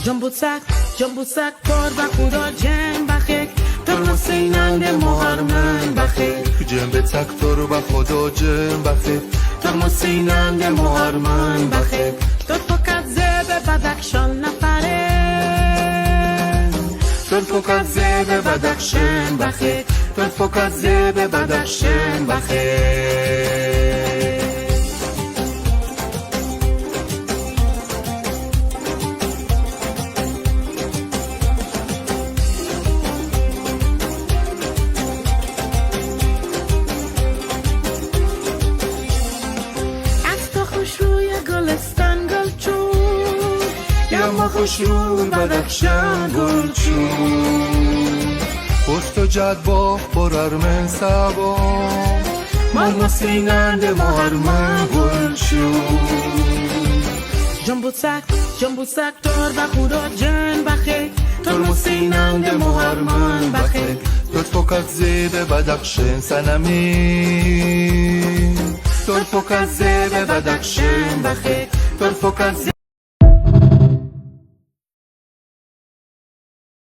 جنبو سک بار و خدا جن بخیر ترمس اینند مهرمن بخیر جنب تکتر و خدا جن بخیر ترمس اینند مهرمن بخیر در فکت زیب بدخشان نفره در فکت زیب بدخشان بخیر در فکت زیب بدخشان بخیر خوش رو بدخشان گل چون پشت و جد با بررمن سبا من مسینند مهرمن گل چون جنبو سک دار و خدا جن بخیر تر مسینند مهرمن بخیر لطف و کذب بدخشان سنمی لطف و کذب بدخشان بخیر لطف و کذب